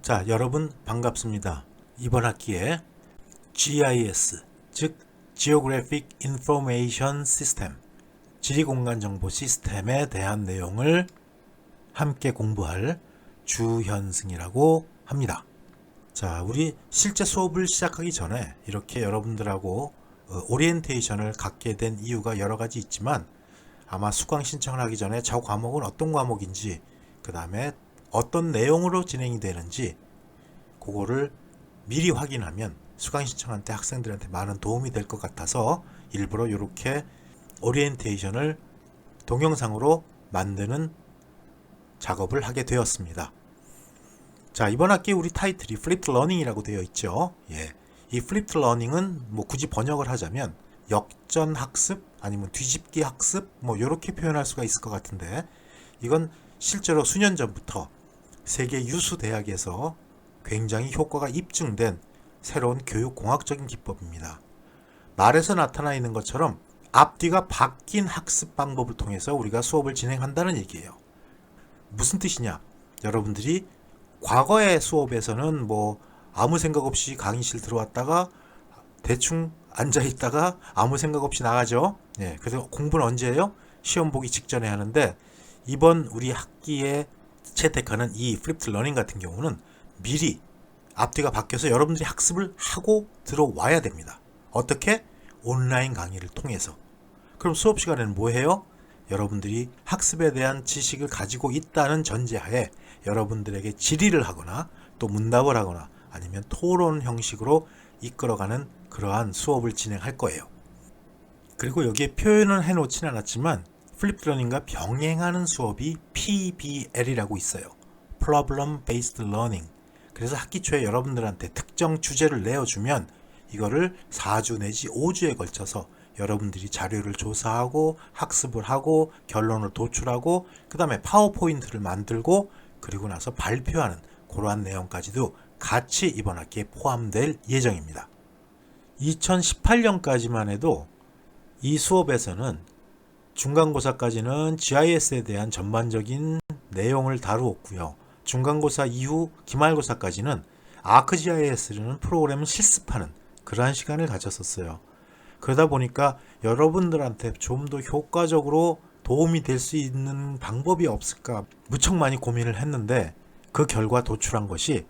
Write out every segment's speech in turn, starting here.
자, 여러분 반갑습니다. 이번 학기에 GIS, 즉 Geographic Information System, 지리공간정보 시스템에 대한 내용을 함께 공부할 주현승이라고 합니다. 자, 우리 실제 수업을 시작하기 전에 이렇게 여러분들하고 오리엔테이션을 갖게 된 이유가 여러 가지 있지만, 아마 수강 신청을 하기 전에 저 과목은 어떤 과목인지, 그 다음에 어떤 내용으로 진행이 되는지 그거를 미리 확인하면 수강 신청한테 학생들한테 많은 도움이 될 것 같아서 일부러 이렇게 오리엔테이션을 동영상으로 만드는 작업을 하게 되었습니다. 자, 이번 학기 우리 타이틀이 Flipped Learning이라고 되어 있죠. 이 Flipped Learning은 뭐 굳이 번역을 하자면 역전 학습 아니면 뒤집기 학습 이렇게 표현할 수가 있을 것 같은데, 이건 실제로 수년 전부터 세계 유수 대학에서 굉장히 효과가 입증된 새로운 교육공학적인 기법입니다. 말에서 나타나 있는 것처럼 앞뒤가 바뀐 학습 방법을 통해서 우리가 수업을 진행한다는 얘기예요. 무슨 뜻이냐? 여러분들이 과거의 수업에서는 아무 생각 없이 강의실 들어왔다가 대충 앉아있다가 아무 생각 없이 나가죠. 그래서 공부는 언제 해요? 시험 보기 직전에 하는데, 이번 우리 학기에 채택하는 이 Flipped Learning 같은 경우는 미리 앞뒤가 바뀌어서 여러분들이 학습을 하고 들어와야 됩니다. 어떻게? 온라인 강의를 통해서. 그럼 수업 시간에는 뭐 해요? 여러분들이 학습에 대한 지식을 가지고 있다는 전제하에 여러분들에게 질의를 하거나 또 문답을 하거나 아니면 토론 형식으로 이끌어가는 그러한 수업을 진행할 거예요. 그리고 여기에 표현은 해놓진 않았지만 플립 러닝과 병행하는 수업이 PBL이라고 있어요. Problem Based Learning. 그래서 학기 초에 여러분들한테 특정 주제를 내어주면 이거를 4주 내지 5주에 걸쳐서 여러분들이 자료를 조사하고 학습을 하고 결론을 도출하고 그 다음에 파워포인트를 만들고 그리고 나서 발표하는 그러한 내용까지도 같이 이번 학기에 포함될 예정입니다. 2018년까지만 해도 이 수업에서는 중간고사까지는 GIS에 대한 전반적인 내용을 다루었고요. 중간고사 이후 기말고사까지는 ArcGIS라는 프로그램을 실습하는 그러한 시간을 가졌었어요. 그러다 보니까 여러분들한테 좀 더 효과적으로 도움이 될 수 있는 방법이 없을까 무척 많이 고민을 했는데, 그 결과 도출한 것이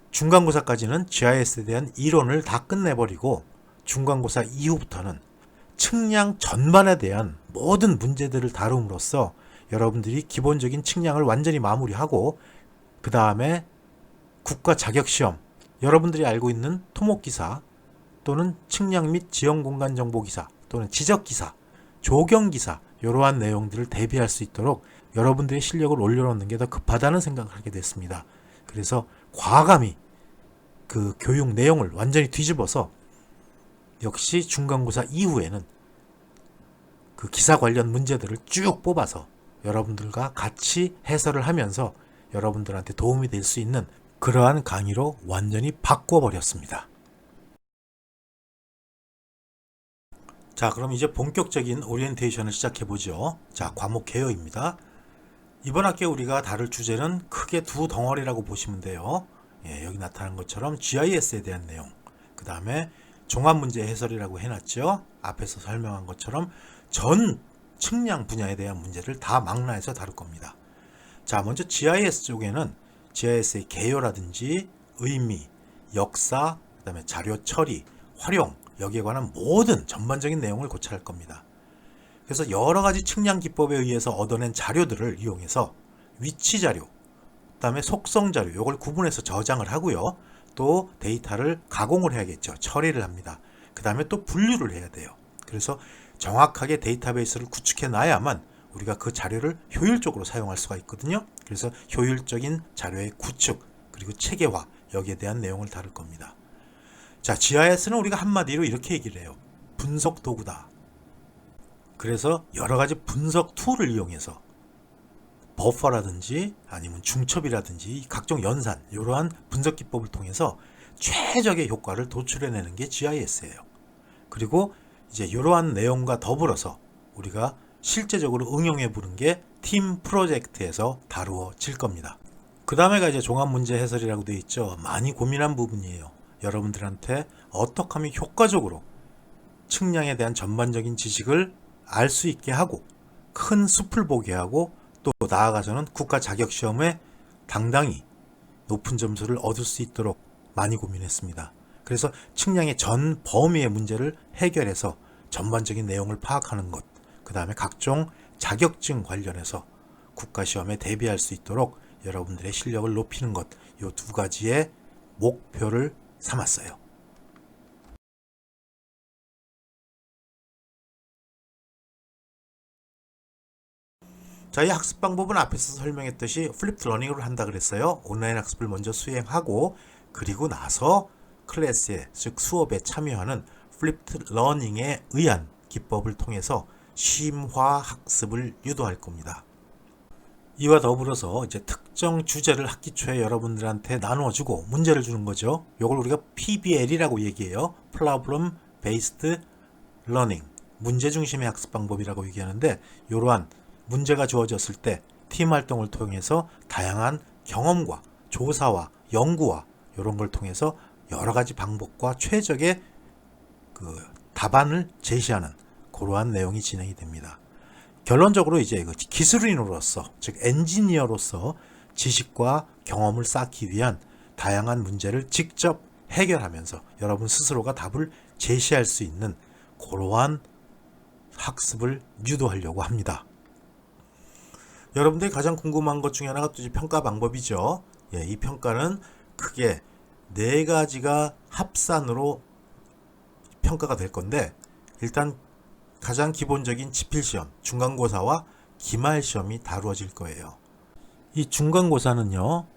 중간고사까지는 GIS에 대한 이론을 다 끝내버리고 중간고사 이후부터는 측량 전반에 대한 모든 문제들을 다룸으로써 여러분들이 기본적인 측량을 완전히 마무리하고 그 다음에 국가 자격시험, 여러분들이 알고 있는 토목기사 또는 측량 및 지형공간정보기사 또는 지적기사, 조경기사 이러한 내용들을 대비할 수 있도록 여러분들의 실력을 올려놓는 게 더 급하다는 생각을 하게 됐습니다. 그래서 과감히 그 교육 내용을 완전히 뒤집어서 역시 중간고사 이후에는 그 기사 관련 문제들을 쭉 뽑아서 여러분들과 같이 해설을 하면서 여러분들한테 도움이 될 수 있는 그러한 강의로 완전히 바꿔버렸습니다. 자, 그럼 이제 본격적인 오리엔테이션을 시작해보죠. 자, 과목 개요입니다. 이번 학기에 우리가 다룰 주제는 크게 두 덩어리라고 보시면 돼요. 여기 나타난 것처럼 GIS에 대한 내용, 그 다음에 종합문제 해설이라고 해놨죠. 앞에서 설명한 것처럼 전 측량 분야에 대한 문제를 다 망라해서 다룰 겁니다. 자, 먼저 GIS 쪽에는 GIS의 개요라든지 의미, 역사, 그 다음에 자료 처리, 활용, 여기에 관한 모든 전반적인 내용을 고찰할 겁니다. 그래서 여러 가지 측량 기법에 의해서 얻어낸 자료들을 이용해서 위치 자료, 그 다음에 속성 자료, 이걸 구분해서 저장을 하고요. 또 데이터를 가공을 해야겠죠. 처리를 합니다. 그 다음에 또 분류를 해야 돼요. 그래서 정확하게 데이터베이스를 구축해 놔야만 우리가 그 자료를 효율적으로 사용할 수가 있거든요. 그래서 효율적인 자료의 구축 그리고 체계화, 여기에 대한 내용을 다룰 겁니다. 자, GIS는 우리가 한마디로 이렇게 얘기를 해요. 분석 도구다. 그래서 여러 가지 분석 툴을 이용해서 버퍼라든지 아니면 중첩이라든지 각종 연산, 이러한 분석 기법을 통해서 최적의 효과를 도출해내는 게 GIS예요. 그리고 이제 이러한 내용과 더불어서 우리가 실제적으로 응용해 보는 게 팀 프로젝트에서 다루어질 겁니다. 그 다음에가 이제 종합문제 해설이라고 되어 있죠. 많이 고민한 부분이에요. 여러분들한테 어떻게 하면 효과적으로 측량에 대한 전반적인 지식을 알 수 있게 하고 큰 숲을 보게 하고 또 나아가서는 국가 자격시험에 당당히 높은 점수를 얻을 수 있도록 많이 고민했습니다. 그래서 측량의 전 범위의 문제를 해결해서 전반적인 내용을 파악하는 것, 그 다음에 각종 자격증 관련해서 국가시험에 대비할 수 있도록 여러분들의 실력을 높이는 것, 이 두 가지의 목표를 삼았어요. 자, 이 학습 방법은 앞에서 설명했듯이 플립드 러닝으로 한다 그랬어요. 온라인 학습을 먼저 수행하고 그리고 나서 클래스에, 즉 수업에 참여하는 플립드 러닝에 의한 기법을 통해서 심화 학습을 유도할 겁니다. 이와 더불어서 이제 특정 주제를 학기 초에 여러분들한테 나누어주고 문제를 주는 거죠. 이걸 우리가 PBL이라고 얘기해요. Problem Based Learning, 문제 중심의 학습 방법이라고 얘기하는데, 이러한 문제가 주어졌을 때 팀 활동을 통해서 다양한 경험과 조사와 연구와 이런 걸 통해서 여러 가지 방법과 최적의 그 답안을 제시하는 그러한 내용이 진행이 됩니다. 결론적으로 이제 기술인으로서, 즉 엔지니어로서 지식과 경험을 쌓기 위한 다양한 문제를 직접 해결하면서 여러분 스스로가 답을 제시할 수 있는 그러한 학습을 유도하려고 합니다. 여러분들이 가장 궁금한 것 중에 하나가 또 평가 방법이죠. 이 평가는 크게 4가지가 합산으로 평가가 될 건데, 일단 가장 기본적인 지필시험, 중간고사와 기말시험이 다루어질 거예요. 이 중간고사는요,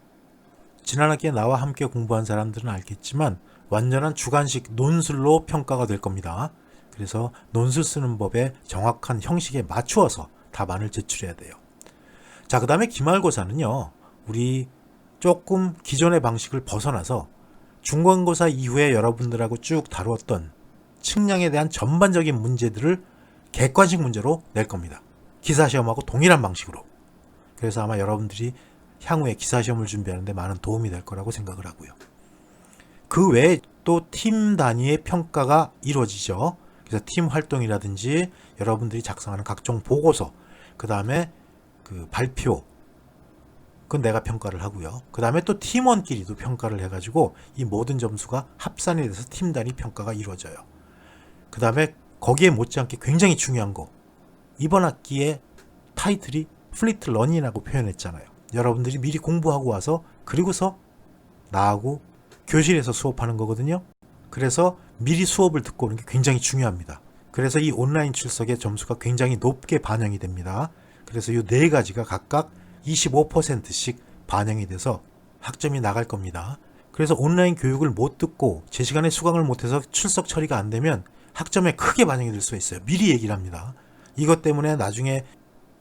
지난 학기에 나와 함께 공부한 사람들은 알겠지만 완전한 주관식 논술로 평가가 될 겁니다. 그래서 논술 쓰는 법에 정확한 형식에 맞추어서 답안을 제출해야 돼요. 자, 그 다음에 기말고사는요, 우리 조금 기존의 방식을 벗어나서 중간고사 이후에 여러분들하고 쭉 다루었던 측량에 대한 전반적인 문제들을 객관식 문제로 낼 겁니다. 기사시험하고 동일한 방식으로. 그래서 아마 여러분들이 향후에 기사시험을 준비하는데 많은 도움이 될 거라고 생각을 하고요. 그 외에 또 팀 단위의 평가가 이루어지죠. 그래서 팀 활동이라든지 여러분들이 작성하는 각종 보고서, 그 다음에 그 발표, 그건 내가 평가를 하고요. 그 다음에 또 팀원끼리도 평가를 해가지고 이 모든 점수가 합산이 돼서 팀 단위 평가가 이루어져요. 그 다음에 거기에 못지않게 굉장히 중요한 거, 이번 학기의 타이틀이 플립드 러닝이라고 표현했잖아요. 여러분들이 미리 공부하고 와서 그리고서 나하고 교실에서 수업하는 거거든요. 그래서 미리 수업을 듣고 오는 게 굉장히 중요합니다. 그래서 이 온라인 출석의 점수가 굉장히 높게 반영이 됩니다. 그래서 이 4가지가 각각 25%씩 반영이 돼서 학점이 나갈 겁니다. 그래서 온라인 교육을 못 듣고 제 시간에 수강을 못해서 출석 처리가 안 되면 학점에 크게 반영이 될 수 있어요. 미리 얘기를 합니다. 이것 때문에 나중에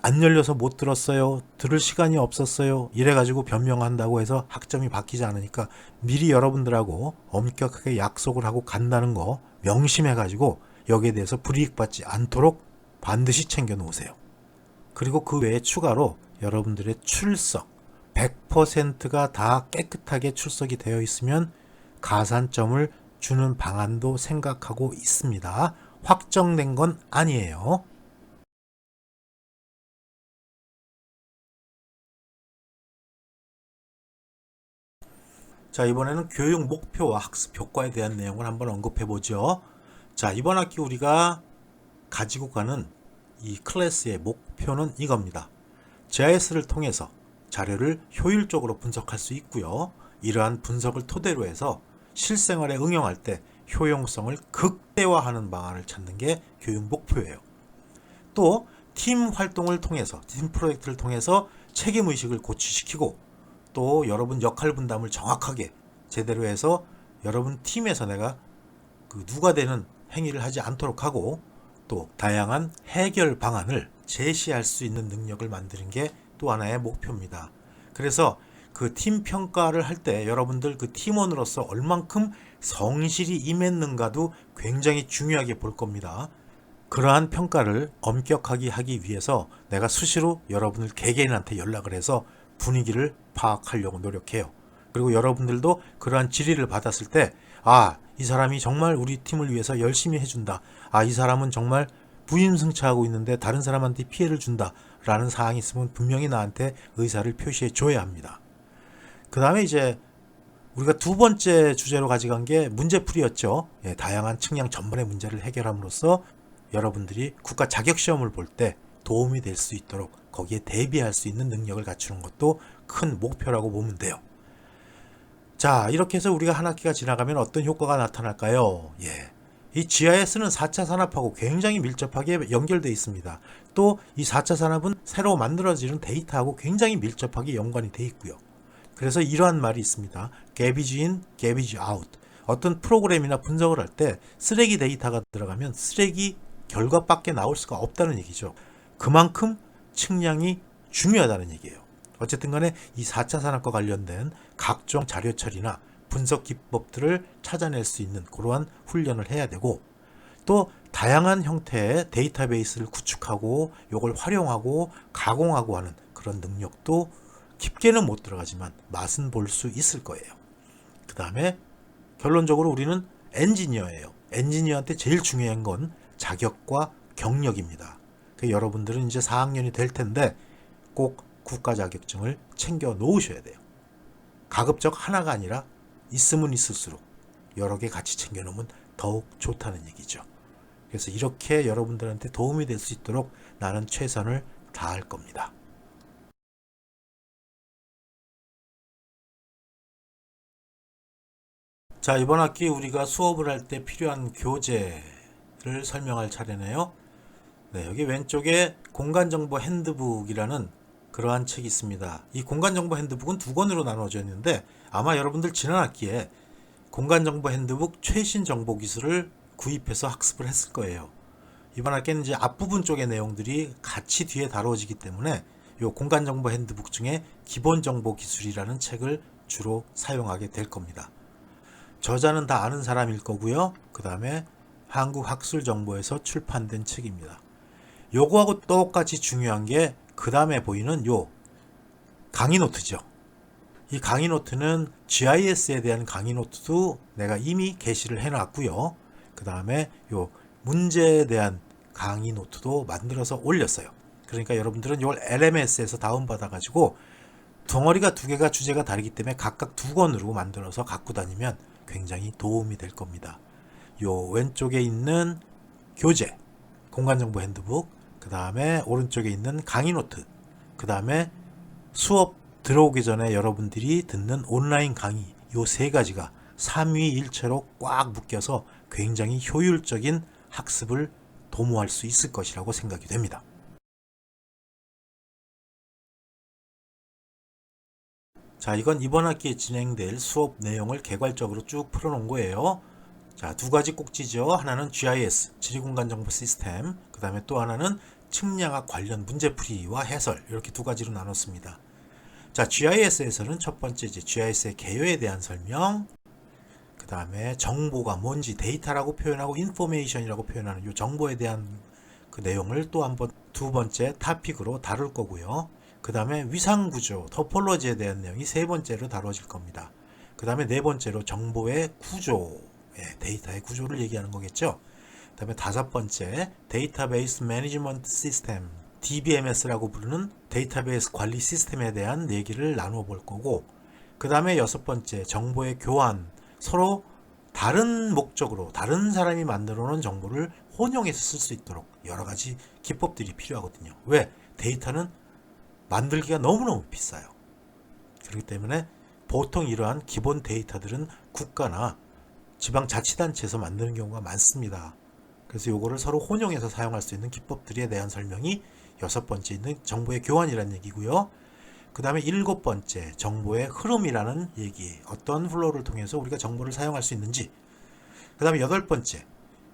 안 열려서 못 들었어요, 들을 시간이 없었어요, 이래가지고 변명한다고 해서 학점이 바뀌지 않으니까 미리 여러분들하고 엄격하게 약속을 하고 간다는 거 명심해가지고 여기에 대해서 불이익 받지 않도록 반드시 챙겨 놓으세요. 그리고 그 외에 추가로 여러분들의 출석 100%가 다 깨끗하게 출석이 되어 있으면 가산점을 주는 방안도 생각하고 있습니다. 확정된 건 아니에요. 자, 이번에는 교육 목표와 학습 효과에 대한 내용을 한번 언급해 보죠. 자, 이번 학기 우리가 가지고 가는 이 클래스의 목표는 이겁니다. GIS를 통해서 자료를 효율적으로 분석할 수 있고요. 이러한 분석을 토대로 해서 실생활에 응용할 때 효용성을 극대화하는 방안을 찾는 게 교육 목표예요. 또 팀 활동을 통해서, 팀 프로젝트를 통해서 책임의식을 고취시키고 또 여러분 역할 분담을 정확하게 제대로 해서 여러분 팀에서 내가 누가 되는 행위를 하지 않도록 하고 또 다양한 해결 방안을 제시할 수 있는 능력을 만드는 게 또 하나의 목표입니다. 그래서 그 팀 평가를 할 때 여러분들 그 팀원으로서 얼만큼 성실히 임했는가도 굉장히 중요하게 볼 겁니다. 그러한 평가를 엄격하게 하기 위해서 내가 수시로 여러분들 개개인한테 연락을 해서 분위기를 파악하려고 노력해요. 그리고 여러분들도 그러한 질의를 받았을 때, 이 사람이 정말 우리 팀을 위해서 열심히 해준다. 이 사람은 정말 부임승차하고 있는데 다른 사람한테 피해를 준다. 라는 사항이 있으면 분명히 나한테 의사를 표시해 줘야 합니다. 그 다음에 이제 우리가 두 번째 주제로 가져간 게 문제풀이였죠. 다양한 측량 전반의 문제를 해결함으로써 여러분들이 국가 자격시험을 볼 때 도움이 될 수 있도록 거기에 대비할 수 있는 능력을 갖추는 것도 큰 목표라고 보면 돼요. 자, 이렇게 해서 우리가 한 학기가 지나가면 어떤 효과가 나타날까요? 이 GIS는 4차 산업하고 굉장히 밀접하게 연결되어 있습니다. 또 이 4차 산업은 새로 만들어지는 데이터하고 굉장히 밀접하게 연관이 되어 있고요. 그래서 이러한 말이 있습니다. garbage in, garbage out. 어떤 프로그램이나 분석을 할 때 쓰레기 데이터가 들어가면 쓰레기 결과밖에 나올 수가 없다는 얘기죠. 그만큼 측량이 중요하다는 얘기예요. 어쨌든 간에 이 4차 산업과 관련된 각종 자료 처리나 분석 기법들을 찾아낼 수 있는 그러한 훈련을 해야 되고, 또 다양한 형태의 데이터베이스를 구축하고 이걸 활용하고 가공하고 하는 그런 능력도 깊게는 못 들어가지만 맛은 볼 수 있을 거예요. 그 다음에 결론적으로 우리는 엔지니어예요. 엔지니어한테 제일 중요한 건 자격과 경력입니다. 여러분들은 이제 4학년이 될 텐데 꼭 국가 자격증을 챙겨 놓으셔야 돼요. 가급적 하나가 아니라 있으면 있을수록 여러 개 같이 챙겨 놓으면 더욱 좋다는 얘기죠. 그래서 이렇게 여러분들한테 도움이 될 수 있도록 나는 최선을 다할 겁니다. 자, 이번 학기 우리가 수업을 할 때 필요한 교재를 설명할 차례네요. 여기 왼쪽에 공간정보 핸드북이라는 그러한 책이 있습니다. 이 공간정보 핸드북은 두 권으로 나눠져 있는데 아마 여러분들 지난 학기에 공간정보 핸드북 최신 정보 기술을 구입해서 학습을 했을 거예요. 이번 학기에는 이제 앞부분 쪽의 내용들이 같이 뒤에 다뤄지기 때문에 이 공간정보 핸드북 중에 기본정보 기술이라는 책을 주로 사용하게 될 겁니다. 저자는 다 아는 사람일 거고요. 그 다음에 한국학술정보에서 출판된 책입니다. 요거하고 똑같이 중요한 게 그 다음에 보이는 요 강의 노트죠. 이 강의 노트는 GIS에 대한 강의 노트도 내가 이미 게시를 해놨고요. 그 다음에 요 문제에 대한 강의 노트도 만들어서 올렸어요. 그러니까 여러분들은 이걸 LMS에서 다운받아 가지고 덩어리가 두 개가 주제가 다르기 때문에 각각 두 권으로 만들어서 갖고 다니면 굉장히 도움이 될 겁니다. 요 왼쪽에 있는 교재, 공간정보 핸드북, 그 다음에 오른쪽에 있는 강의 노트, 그 다음에 수업 들어오기 전에 여러분들이 듣는 온라인 강의, 요 세 가지가 삼위일체로 꽉 묶여서 굉장히 효율적인 학습을 도모할 수 있을 것이라고 생각이 됩니다. 자, 이건 이번 학기에 진행될 수업 내용을 개괄적으로 쭉 풀어놓은 거예요. 자, 두 가지 꼭지죠. 하나는 GIS, 지리공간정보 시스템, 그 다음에 또 하나는 측량학 관련 문제풀이와 해설, 이렇게 두 가지로 나눴습니다. 자, GIS에서는 첫 번째 이제 GIS의 개요에 대한 설명, 그 다음에 정보가 뭔지 데이터라고 표현하고 인포메이션이라고 표현하는 이 정보에 대한 그 내용을 또 한번 두 번째 토픽으로 다룰 거고요. 그 다음에 위상구조, 토폴로지에 대한 내용이 세 번째로 다뤄질 겁니다. 그 다음에 네 번째로 정보의 구조, 데이터의 구조를 얘기하는 거겠죠. 그 다음에 다섯 번째, 데이터베이스 매니지먼트 시스템, DBMS라고 부르는 데이터베이스 관리 시스템에 대한 얘기를 나누어 볼 거고, 그 다음에 여섯 번째, 정보의 교환, 서로 다른 목적으로 다른 사람이 만들어 놓은 정보를 혼용해서 쓸 수 있도록 여러 가지 기법들이 필요하거든요. 왜? 데이터는 만들기가 너무너무 비싸요. 그렇기 때문에 보통 이러한 기본 데이터들은 국가나 지방자치단체에서 만드는 경우가 많습니다. 그래서 요거를 서로 혼용해서 사용할 수 있는 기법들에 대한 설명이 여섯 번째 있는 정보의 교환이라는 얘기고요. 그 다음에 일곱 번째, 정보의 흐름이라는 얘기, 어떤 플로우를 통해서 우리가 정보를 사용할 수 있는지. 그 다음에 여덟 번째,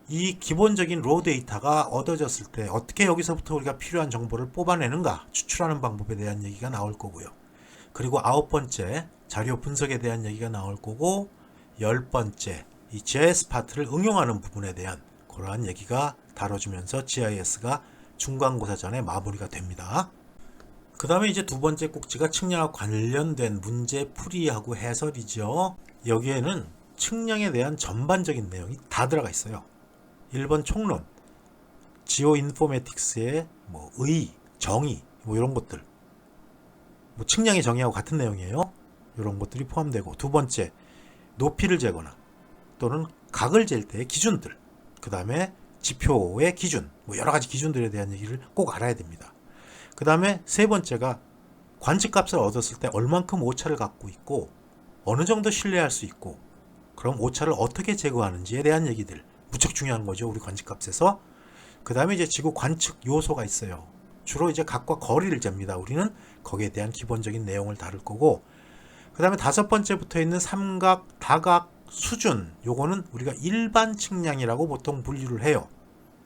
이 기본적인 로 데이터가 얻어졌을 때 어떻게 여기서부터 우리가 필요한 정보를 뽑아내는가, 추출하는 방법에 대한 얘기가 나올 거고요. 그리고 아홉 번째, 자료 분석에 대한 얘기가 나올 거고, 열 번째, 이 GIS 파트를 응용하는 부분에 대한 그러한 얘기가 다뤄지면서 GIS가 중간고사 전에 마무리가 됩니다. 그 다음에 이제 두 번째 꼭지가 측량과 관련된 문제 풀이하고 해설이죠. 여기에는 측량에 대한 전반적인 내용이 다 들어가 있어요. 1번 총론, 지오 인포메틱스의 뭐 의, 정의, 뭐 이런 것들, 뭐 측량의 정의하고 같은 내용이에요. 이런 것들이 포함되고, 두 번째 높이를 재거나 또는 각을 잴 때의 기준들, 그 다음에 지표의 기준, 뭐 여러 가지 기준들에 대한 얘기를 꼭 알아야 됩니다. 그 다음에 세 번째가 관측값을 얻었을 때 얼만큼 오차를 갖고 있고 어느 정도 신뢰할 수 있고, 그럼 오차를 어떻게 제거하는지에 대한 얘기들 무척 중요한 거죠, 우리 관측값에서. 그 다음에 이제 지구 관측 요소가 있어요. 주로 이제 각과 거리를 잽니다. 우리는 거기에 대한 기본적인 내용을 다룰 거고, 그 다음에 다섯 번째 붙어 있는 삼각, 다각, 수준, 요거는 우리가 일반 측량이라고 보통 분류를 해요.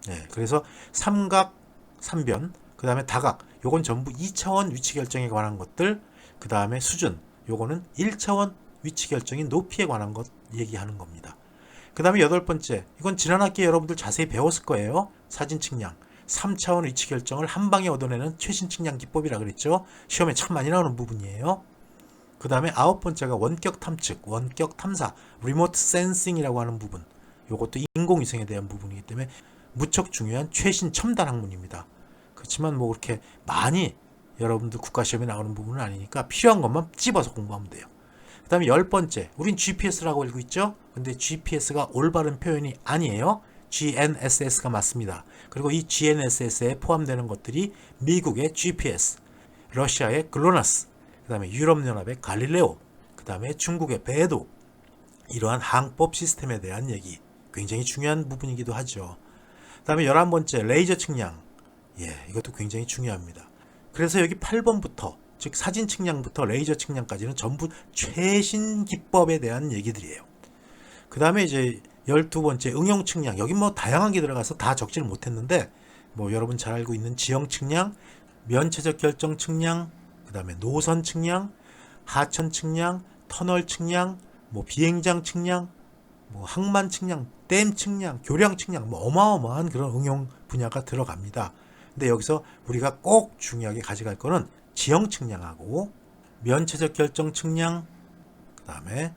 네, 그래서 삼각, 삼변, 그 다음에 다각, 요건 전부 2차원 위치 결정에 관한 것들, 그 다음에 수준, 요거는 1차원 위치 결정인 높이에 관한 것 얘기하는 겁니다. 그 다음에 여덟 번째, 이건 지난 학기에 여러분들 자세히 배웠을 거예요. 사진 측량, 3차원 위치 결정을 한 방에 얻어내는 최신 측량 기법이라 그랬죠. 시험에 참 많이 나오는 부분이에요. 그 다음에 아홉 번째가 원격 탐측, 원격 탐사, 리모트 센싱이라고 하는 부분. 이것도 인공위성에 대한 부분이기 때문에 무척 중요한 최신 첨단 학문입니다. 그렇지만 뭐 그렇게 많이 여러분들 국가시험에 나오는 부분은 아니니까 필요한 것만 찝어서 공부하면 돼요. 그 다음에 열 번째, 우린 GPS라고 알고 있죠? 근데 GPS가 올바른 표현이 아니에요. GNSS가 맞습니다. 그리고 이 GNSS에 포함되는 것들이 미국의 GPS, 러시아의 글로나스, 그 다음에 유럽연합의 갈릴레오, 그 다음에 중국의 배도, 이러한 항법 시스템에 대한 얘기 굉장히 중요한 부분이기도 하죠. 그 다음에 11번째 레이저 측량, 이것도 굉장히 중요합니다. 그래서 여기 8번부터 즉 사진 측량부터 레이저 측량까지는 전부 최신 기법에 대한 얘기들이에요. 그 다음에 이제 12번째 응용 측량, 여기 뭐 다양한 게 들어가서 다 적지를 못했는데 뭐 여러분 잘 알고 있는 지형 측량, 면체적 결정 측량, 그 다음에 노선 측량, 하천 측량, 터널 측량, 뭐 비행장 측량, 뭐 항만 측량, 댐 측량, 교량 측량, 뭐 어마어마한 그런 응용 분야가 들어갑니다. 근데 여기서 우리가 꼭 중요하게 가져갈 거는 지형 측량하고 면체적 결정 측량, 그 다음에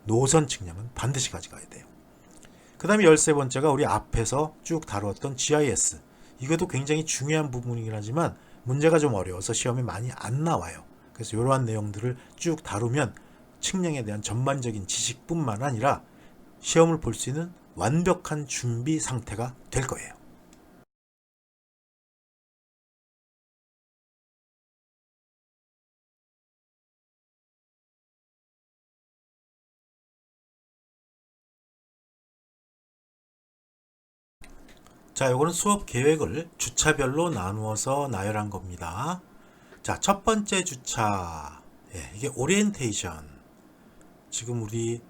노선 측량은 반드시 가져가야 돼요. 그 다음에 13번째가 우리 앞에서 쭉 다루었던 GIS. 이것도 굉장히 중요한 부분이긴 하지만 문제가 좀 어려워서 시험에 많이 안 나와요. 그래서 이러한 내용들을 쭉 다루면 측량에 대한 전반적인 지식뿐만 아니라 시험을 볼 수 있는 완벽한 준비 상태가 될 거예요. 자, 요거는 수업 계획을 주차별로 나누어서 나열한 겁니다. 자, 첫 번째 주차. 이게 오리엔테이션. 지금 우리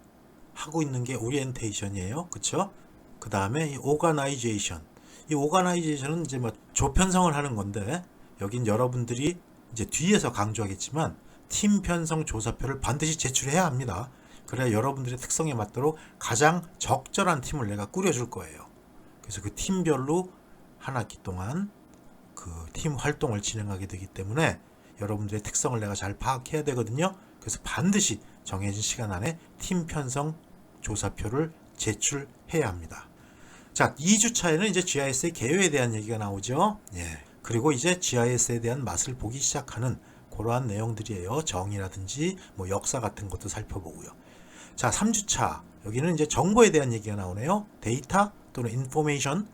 하고 있는 게 오리엔테이션이에요. 그쵸? 그 다음에 이 오가나이제이션. 이 오가나이제이션은 이제 뭐 조편성을 하는 건데, 여긴 여러분들이 이제 뒤에서 강조하겠지만, 팀 편성 조사표를 반드시 제출해야 합니다. 그래야 여러분들의 특성에 맞도록 가장 적절한 팀을 내가 꾸려줄 거예요. 그래서 그 팀별로 한 학기 동안 그 팀 활동을 진행하게 되기 때문에 여러분들의 특성을 내가 잘 파악해야 되거든요. 그래서 반드시 정해진 시간 안에 팀 편성 조사표를 제출해야 합니다. 자, 2주차에는 이제 GIS의 개요에 대한 얘기가 나오죠. 그리고 이제 GIS에 대한 맛을 보기 시작하는 그러한 내용들이에요. 정의라든지 뭐 역사 같은 것도 살펴보고요. 자, 3주차. 여기는 이제 정보에 대한 얘기가 나오네요. 데이터 또는 인포메이션,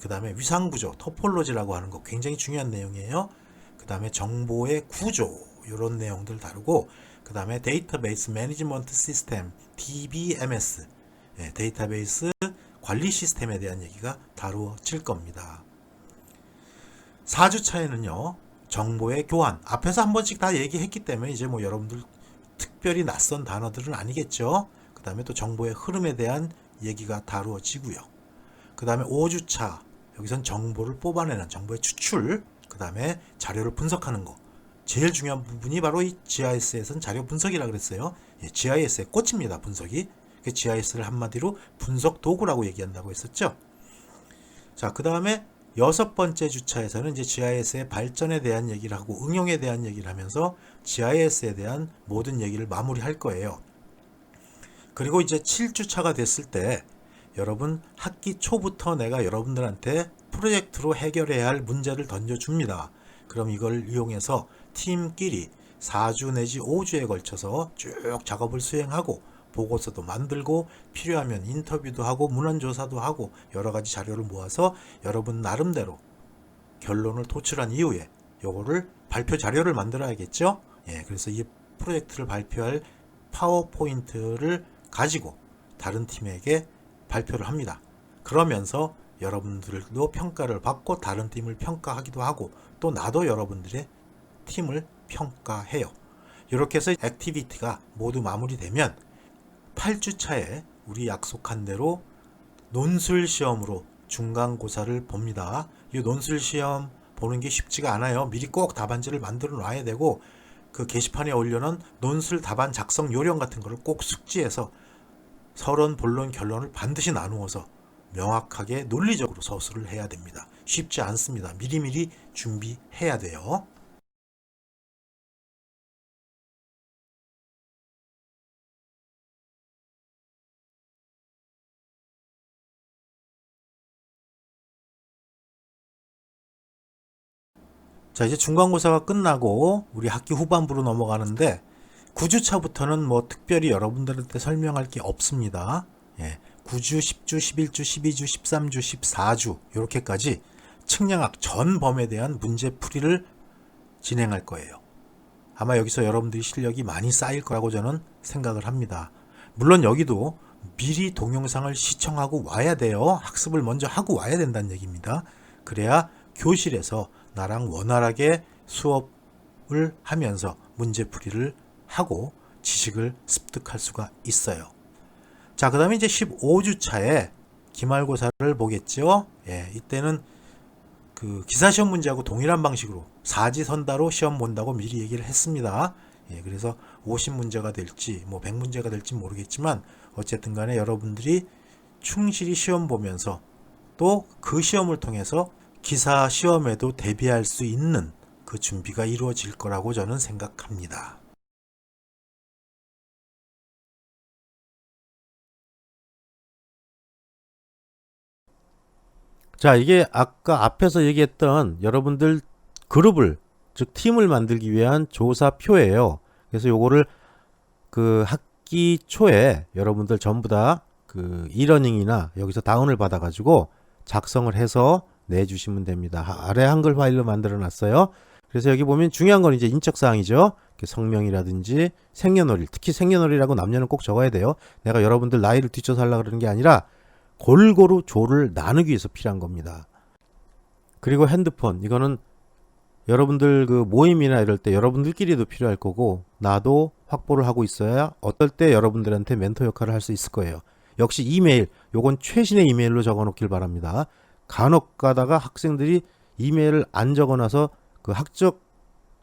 그 다음에 위상구조, 토폴로지라고 하는 거 굉장히 중요한 내용이에요. 그 다음에 정보의 구조, 이런 내용들 다루고, 그 다음에 데이터베이스 매니지먼트 시스템, DBMS, 데이터베이스 관리 시스템에 대한 얘기가 다루어질 겁니다. 4주차에는요, 정보의 교환, 앞에서 한 번씩 다 얘기했기 때문에 이제 뭐 여러분들 특별히 낯선 단어들은 아니겠죠. 그 다음에 또 정보의 흐름에 대한 얘기가 다루어지고요. 그 다음에 5주차, 여기선 정보를 뽑아내는 정보의 추출, 그 다음에 자료를 분석하는 거. 제일 중요한 부분이 바로 이 GIS에서는 자료 분석이라고 그랬어요. GIS의 꽃입니다, 분석이. GIS를 한마디로 분석 도구라고 얘기한다고 했었죠. 자, 그 다음에 6번째 주차에서는 이제 GIS의 발전에 대한 얘기를 하고 응용에 대한 얘기를 하면서 GIS에 대한 모든 얘기를 마무리할 거예요. 그리고 이제 7주차가 됐을 때 여러분 학기 초부터 내가 여러분들한테 프로젝트로 해결해야 할 문제를 던져줍니다. 그럼 이걸 이용해서 팀끼리 4주 내지 5주에 걸쳐서 쭉 작업을 수행하고 보고서도 만들고 필요하면 인터뷰도 하고 문헌조사도 하고 여러 가지 자료를 모아서 여러분 나름대로 결론을 도출한 이후에 요거를 발표 자료를 만들어야겠죠. 그래서 이 프로젝트를 발표할 파워포인트를 가지고 다른 팀에게 발표를 합니다. 그러면서 여러분들도 평가를 받고 다른 팀을 평가하기도 하고 또 나도 여러분들의 팀을 평가해요. 이렇게 해서 액티비티가 모두 마무리되면 8주차에 우리 약속한 대로 논술 시험으로 중간고사를 봅니다. 이 논술 시험 보는 게 쉽지가 않아요. 미리 꼭 답안지를 만들어 놔야 되고 그 게시판에 올려놓은 논술 답안 작성 요령 같은 거를 꼭 숙지해서 서론, 본론, 결론을 반드시 나누어서 명확하게 논리적으로 서술을 해야 됩니다. 쉽지 않습니다. 미리미리 준비해야 돼요. 자, 이제 중간고사가 끝나고 우리 학기 후반부로 넘어가는데 9주차부터는 뭐 특별히 여러분들한테 설명할 게 없습니다. 9주, 10주, 11주, 12주, 13주, 14주 이렇게까지 측량학 전 범에 대한 문제풀이를 진행할 거예요. 아마 여기서 여러분들이 실력이 많이 쌓일 거라고 저는 생각을 합니다. 물론 여기도 미리 동영상을 시청하고 와야 돼요. 학습을 먼저 하고 와야 된다는 얘기입니다. 그래야 교실에서 나랑 원활하게 수업을 하면서 문제풀이를 하고 지식을 습득할 수가 있어요. 자, 그 다음에 이제 15주차에 기말고사를 보겠죠. 이때는 그 기사시험 문제하고 동일한 방식으로 사지선다로 시험 본다고 미리 얘기를 했습니다. 그래서 50문제가 될지 뭐 100문제가 될지 모르겠지만 어쨌든 간에 여러분들이 충실히 시험 보면서 또 그 시험을 통해서 기사 시험에도 대비할 수 있는 그 준비가 이루어질 거라고 저는 생각합니다. 자, 이게 아까 앞에서 얘기했던 여러분들 그룹을, 즉 팀을 만들기 위한 조사표예요. 그래서 요거를 그 학기 초에 여러분들 전부 다 그 이러닝이나 여기서 다운을 받아가지고 작성을 해서 내주시면 됩니다. 아래 한글 파일로 만들어 놨어요. 그래서 여기 보면 중요한 건 이제 인적사항이죠. 성명이라든지 생년월일, 특히 생년월일하고 남녀는 꼭 적어야 돼요. 내가 여러분들 나이를 뒤쳐서 하려고 그러는 게 아니라 골고루 조를 나누기 위해서 필요한 겁니다. 그리고 핸드폰, 이거는 여러분들 그 모임이나 이럴 때 여러분들끼리도 필요할 거고 나도 확보를 하고 있어야 어떨 때 여러분들한테 멘토 역할을 할 수 있을 거예요. 역시 이메일, 요건 최신의 이메일로 적어 놓길 바랍니다. 간혹 가다가 학생들이 이메일을 안 적어놔서 그 학적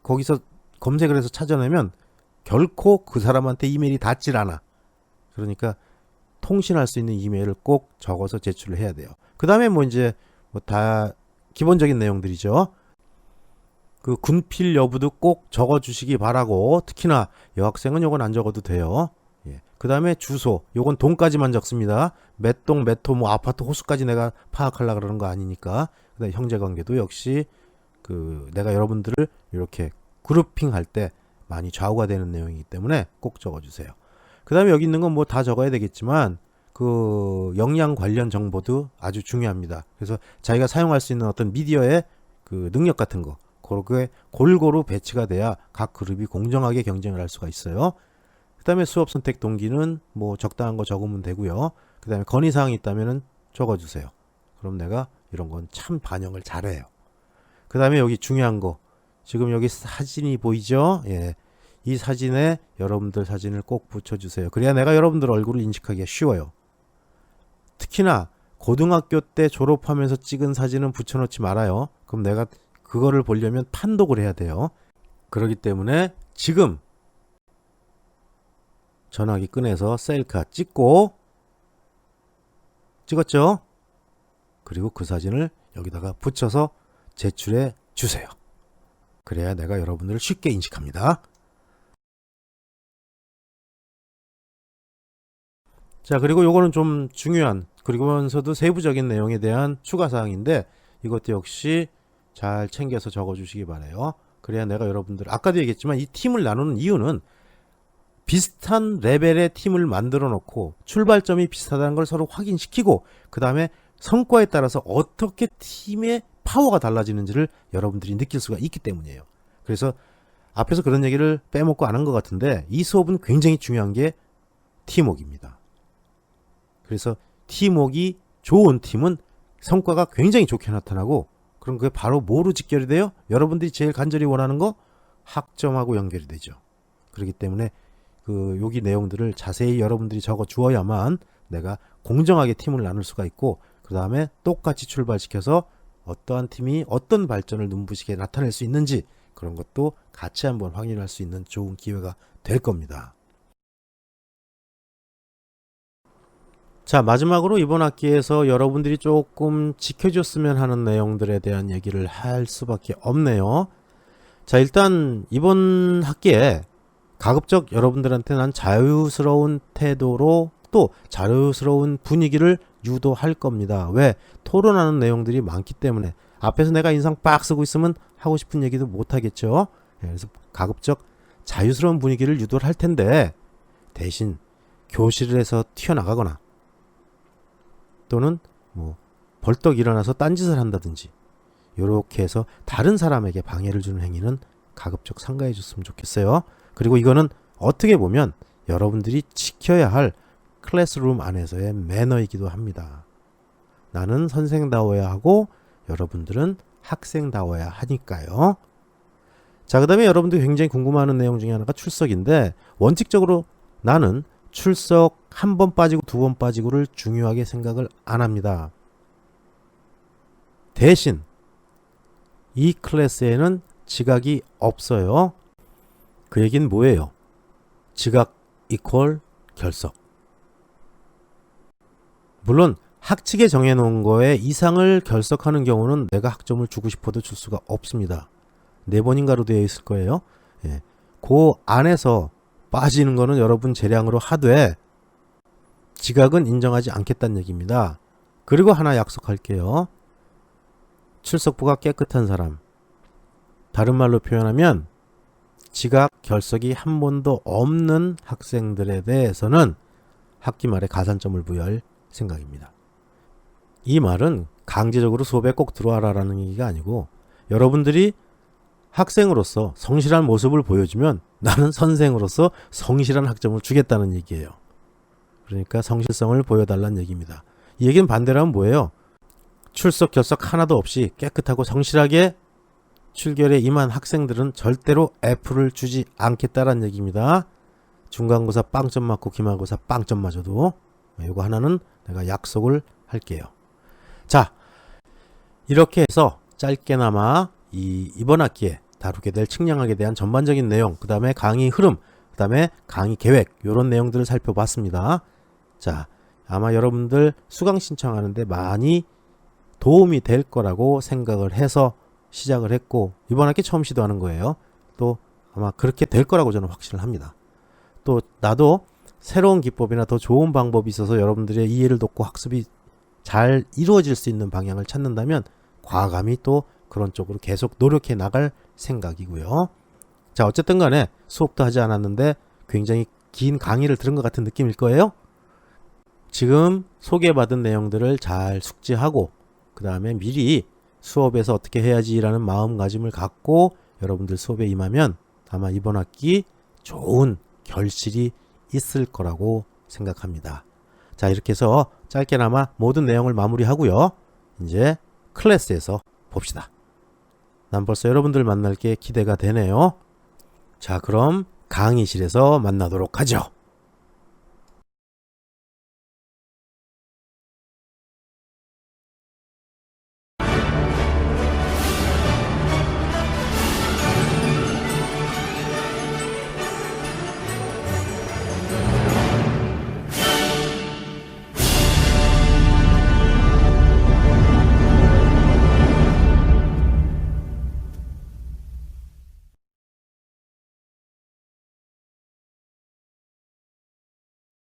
거기서 검색을 해서 찾아내면 결코 그 사람한테 이메일이 닿질 않아. 그러니까 통신할 수 있는 이메일을 꼭 적어서 제출을 해야 돼요. 그 다음에 뭐 이제 뭐 다 기본적인 내용들이죠. 그 군필 여부도 꼭 적어주시기 바라고, 특히나 여학생은 요건 안 적어도 돼요. 그 다음에 주소, 요건 동까지만 적습니다. 몇 동, 몇 호, 뭐 아파트 호수까지 내가 파악하려고 그러는 거 아니니까. 그 다음에 형제관계도 역시 그 내가 여러분들을 이렇게 그룹핑 할 때 많이 좌우가 되는 내용이기 때문에 꼭 적어주세요. 그 다음에 여기 있는 건 뭐 다 적어야 되겠지만 그 역량 관련 정보도 아주 중요합니다. 그래서 자기가 사용할 수 있는 어떤 미디어의 그 능력 같은 거, 그렇게 골고루 배치가 돼야 각 그룹이 공정하게 경쟁을 할 수가 있어요. 그 다음에 수업 선택 동기는 뭐 적당한 거 적으면 되고요. 그 다음에 건의사항이 있다면 적어주세요. 그럼 내가 이런 건 참 반영을 잘해요. 그 다음에 여기 중요한 거, 지금 여기 사진이 보이죠? 이 사진에 여러분들 사진을 꼭 붙여주세요. 그래야 내가 여러분들 얼굴을 인식하기가 쉬워요. 특히나 고등학교 때 졸업하면서 찍은 사진은 붙여놓지 말아요. 그럼 내가 그거를 보려면 판독을 해야 돼요. 그렇기 때문에 지금 전화기 꺼내서 셀카 찍고, 찍었죠? 그리고 그 사진을 여기다가 붙여서 제출해 주세요. 그래야 내가 여러분들을 쉽게 인식합니다. 자, 그리고 요거는 좀 중요한 그리고면서도 세부적인 내용에 대한 추가 사항인데 이것도 역시 잘 챙겨서 적어 주시기 바라요. 그래야 내가 여러분들 아까도 얘기했지만 이 팀을 나누는 이유는 비슷한 레벨의 팀을 만들어 놓고 출발점이 비슷하다는 걸 서로 확인시키고 그 다음에 성과에 따라서 어떻게 팀의 파워가 달라지는지를 여러분들이 느낄 수가 있기 때문이에요. 그래서 앞에서 그런 얘기를 빼먹고 안 한 것 같은데 이 수업은 굉장히 중요한 게 팀워크입니다. 그래서 팀워크가 좋은 팀은 성과가 굉장히 좋게 나타나고 그럼 그게 바로 뭐로 직결이 돼요? 여러분들이 제일 간절히 원하는 거 학점하고 연결이 되죠. 그렇기 때문에 여기 내용들을 자세히 여러분들이 적어 주어야만 내가 공정하게 팀을 나눌 수가 있고 그 다음에 똑같이 출발시켜서 어떠한 팀이 어떤 발전을 눈부시게 나타낼 수 있는지 그런 것도 같이 한번 확인할 수 있는 좋은 기회가 될 겁니다. 자, 마지막으로 이번 학기에서 여러분들이 조금 지켜줬으면 하는 내용들에 대한 얘기를 할 수밖에 없네요. 자, 일단 이번 학기에 가급적 여러분들한테 난 자유스러운 태도로 또 자유스러운 분위기를 유도할 겁니다. 왜? 토론하는 내용들이 많기 때문에 앞에서 내가 인상 빡 쓰고 있으면 하고 싶은 얘기도 못 하겠죠. 그래서 가급적 자유스러운 분위기를 유도를 할 텐데 대신 교실에서 튀어나가거나 또는 벌떡 일어나서 딴짓을 한다든지 이렇게 해서 다른 사람에게 방해를 주는 행위는 가급적 삼가해 줬으면 좋겠어요. 그리고 이거는 어떻게 보면 여러분들이 지켜야 할 클래스룸 안에서의 매너이기도 합니다. 나는 선생다워야 하고 여러분들은 학생다워야 하니까요. 자, 그 다음에 여러분들이 굉장히 궁금해하는 내용 중에 하나가 출석인데 원칙적으로 나는 출석 한 번 빠지고 두 번 빠지고를 중요하게 생각을 안 합니다. 대신 이 클래스에는 지각이 없어요. 그 얘기는 뭐예요? 지각 이퀄 결석. 물론 학칙에 정해놓은 거에 이상을 결석하는 경우는 내가 학점을 주고 싶어도 줄 수가 없습니다. 4번인가로 되어 있을 거예요. 예. 그 안에서 빠지는 거는 여러분 재량으로 하되 지각은 인정하지 않겠다는 얘기입니다. 그리고 하나 약속할게요. 출석부가 깨끗한 사람. 다른 말로 표현하면 지각, 결석이 한 번도 없는 학생들에 대해서는 학기 말에 가산점을 부여할 생각입니다. 이 말은 강제적으로 수업에 꼭 들어와라라는 얘기가 아니고 여러분들이 학생으로서 성실한 모습을 보여주면 나는 선생으로서 성실한 학점을 주겠다는 얘기예요. 그러니까 성실성을 보여달라는 얘기입니다. 이 얘기는 반대로 하면 뭐예요? 출석, 결석 하나도 없이 깨끗하고 성실하게 출결에 임한 학생들은 절대로 F를 주지 않겠다라는 얘기입니다. 중간고사 빵점 맞고 기말고사 빵점 맞아도 이거 하나는 내가 약속을 할게요. 자, 이렇게 해서 짧게나마 이번 학기에 다루게 될 측량학에 대한 전반적인 내용, 그 다음에 강의 흐름, 그 다음에 강의 계획 이런 내용들을 살펴봤습니다. 자, 아마 여러분들 수강 신청하는데 많이 도움이 될 거라고 생각을 해서 시작을 했고 이번 학기 처음 시도하는 거예요. 또 아마 그렇게 될 거라고 저는 확신을 합니다. 또 나도 새로운 기법이나 더 좋은 방법이 있어서 여러분들의 이해를 돕고 학습이 잘 이루어질 수 있는 방향을 찾는다면 과감히 또 그런 쪽으로 계속 노력해 나갈 생각이고요. 자, 어쨌든 간에 수업도 하지 않았는데 굉장히 긴 강의를 들은 것 같은 느낌일 거예요. 지금 소개받은 내용들을 잘 숙지하고 그 다음에 미리 수업에서 어떻게 해야지라는 마음가짐을 갖고 여러분들 수업에 임하면 아마 이번 학기 좋은 결실이 있을 거라고 생각합니다. 자, 이렇게 해서 짧게나마 모든 내용을 마무리하고요. 이제 클래스에서 봅시다. 난 벌써 여러분들 만날 게 기대가 되네요. 자, 그럼 강의실에서 만나도록 하죠.